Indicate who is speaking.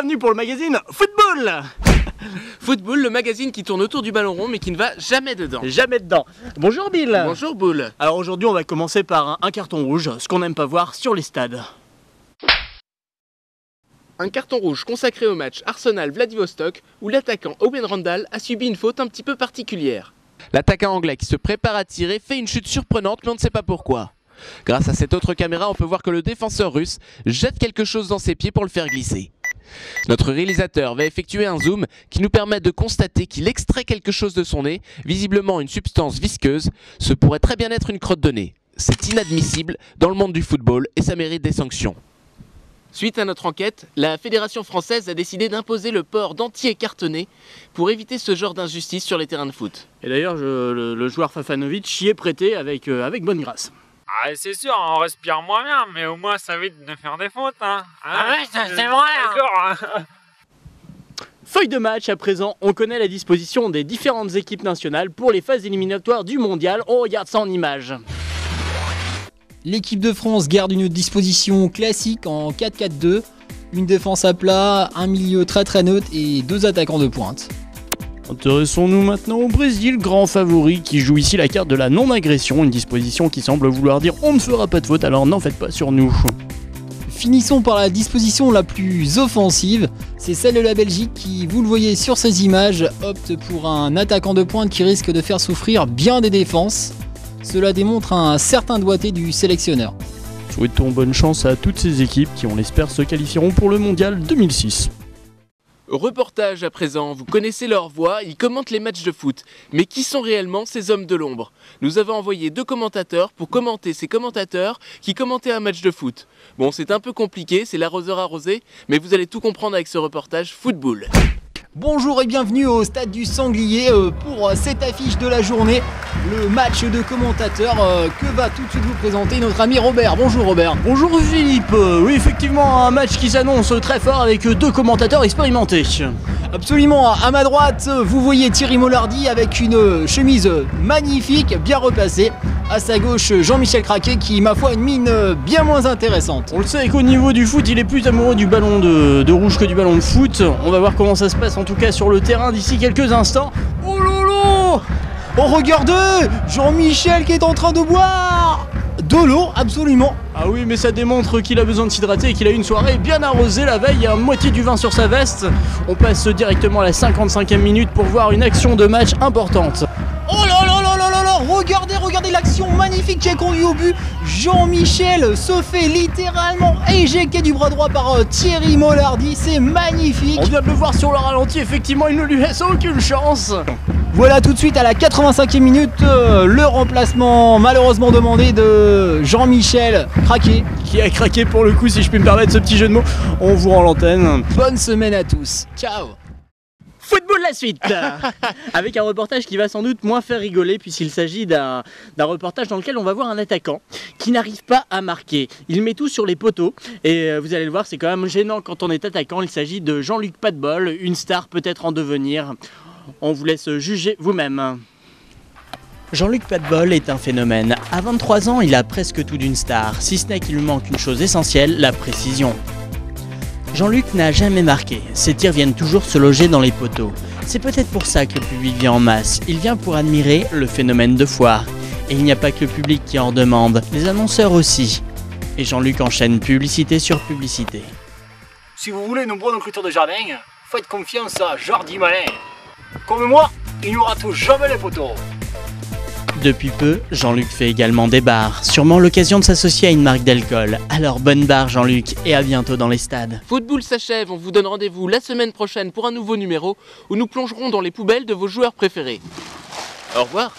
Speaker 1: Bienvenue pour le magazine Football.
Speaker 2: Football, le magazine qui tourne autour du ballon rond mais qui ne va jamais dedans.
Speaker 1: Jamais dedans. Bonjour Bill.
Speaker 2: Bonjour Boule.
Speaker 1: Alors aujourd'hui on va commencer par un carton rouge, ce qu'on n'aime pas voir sur les stades.
Speaker 2: Un carton rouge consacré au match Arsenal-Vladivostok où l'attaquant Owen Randall a subi une faute un petit peu particulière. L'attaquant anglais qui se prépare à tirer fait une chute surprenante mais on ne sait pas pourquoi. Grâce à cette autre caméra, on peut voir que le défenseur russe jette quelque chose dans ses pieds pour le faire glisser. Notre réalisateur va effectuer un zoom qui nous permet de constater qu'il extrait quelque chose de son nez, visiblement une substance visqueuse. Ce pourrait très bien être une crotte de nez. C'est inadmissible dans le monde du football et ça mérite des sanctions. Suite à notre enquête, la Fédération française a décidé d'imposer le port d'entiers cartonnés pour éviter ce genre d'injustice sur les terrains de foot.
Speaker 1: Et d'ailleurs le joueur Fafanovic y est prêté avec bonne grâce.
Speaker 3: Ah, c'est sûr, on respire moins bien, mais au moins ça évite de faire des fautes. Hein.
Speaker 4: Ouais, c'est vrai.
Speaker 3: D'accord.
Speaker 1: Feuille de match à présent, on connaît la disposition des différentes équipes nationales pour les phases éliminatoires du mondial. On regarde ça en images.
Speaker 5: L'équipe de France garde une disposition classique en 4-4-2, une défense à plat, un milieu très neutre et deux attaquants de pointe.
Speaker 1: Intéressons-nous maintenant au Brésil, grand favori qui joue ici la carte de la non-agression, une disposition qui semble vouloir dire on ne fera pas de faute alors n'en faites pas sur nous.
Speaker 5: Finissons par la disposition la plus offensive, c'est celle de la Belgique qui, vous le voyez sur ces images, opte pour un attaquant de pointe qui risque de faire souffrir bien des défenses. Cela démontre un certain doigté du sélectionneur.
Speaker 1: Souhaitons bonne chance à toutes ces équipes qui, on l'espère, se qualifieront pour le mondial 2006.
Speaker 2: Reportage à présent, vous connaissez leur voix, ils commentent les matchs de foot. Mais qui sont réellement ces hommes de l'ombre? Nous avons envoyé 2 commentateurs pour commenter ces commentateurs qui commentaient un match de foot. Bon, c'est un peu compliqué, c'est l'arroseur arrosé, mais vous allez tout comprendre avec ce reportage Football.
Speaker 5: Bonjour et bienvenue au Stade du Sanglier pour cette affiche de la journée, le match de commentateurs que va tout de suite vous présenter notre ami Robert. Bonjour Robert.
Speaker 1: Bonjour Philippe, oui effectivement un match qui s'annonce très fort avec 2 commentateurs expérimentés.
Speaker 5: Absolument, à ma droite vous voyez Thierry Mollardi avec une chemise magnifique, bien repassée. À sa gauche Jean-Michel Craquet qui ma foi a une mine bien moins intéressante.
Speaker 1: On le sait qu'au niveau du foot il est plus amoureux du ballon de rouge que du ballon de foot. On va voir comment ça se passe en tout cas sur le terrain d'ici quelques instants. Oh lolo!
Speaker 5: Oh regardez, Jean-Michel qui est en train de boire de l'eau, absolument.
Speaker 1: Ah oui mais ça démontre qu'il a besoin de s'hydrater et qu'il a eu une soirée bien arrosée la veille, il y a moitié du vin sur sa veste. On passe directement à la 55e minute pour voir une action de match importante.
Speaker 5: Oh là là là là là là, regardez l'action magnifique qui a conduit au but. Jean-Michel se fait littéralement éjecter du bras droit par Thierry Mollardi, c'est magnifique.
Speaker 1: On vient de le voir sur le ralenti, effectivement il ne lui laisse aucune chance.
Speaker 5: Voilà tout de suite à la 85e minute le remplacement malheureusement demandé de Jean-Michel Craquet.
Speaker 1: Qui a craqué pour le coup si je puis me permettre ce petit jeu de mots. On vous rend l'antenne.
Speaker 5: Bonne semaine à tous, ciao.
Speaker 1: Football la suite. Avec un reportage qui va sans doute moins faire rigoler puisqu'il s'agit d'un reportage dans lequel on va voir un attaquant qui n'arrive pas à marquer. Il met tout sur les poteaux et vous allez le voir c'est quand même gênant quand on est attaquant. Il s'agit de Jean-Luc Padbol, une star peut-être en devenir. On vous laisse juger vous-même. Jean-Luc Padbol est un phénomène. À 23 ans, il a presque tout d'une star, si ce n'est qu'il lui manque une chose essentielle, la précision. Jean-Luc n'a jamais marqué, ses tirs viennent toujours se loger dans les poteaux. C'est peut-être pour ça que le public vient en masse, il vient pour admirer le phénomène de foire. Et il n'y a pas que le public qui en demande, les annonceurs aussi. Et Jean-Luc enchaîne publicité sur publicité.
Speaker 6: Si vous voulez une bonne clôture de jardin, faites confiance à Jordi Malin. Comme moi, il n'aura tout jamais les poteaux.
Speaker 1: Depuis peu, Jean-Luc fait également des bars, sûrement l'occasion de s'associer à une marque d'alcool. Alors bonne barre Jean-Luc et à bientôt dans les stades.
Speaker 2: Football s'achève, on vous donne rendez-vous la semaine prochaine pour un nouveau numéro où nous plongerons dans les poubelles de vos joueurs préférés. Au revoir.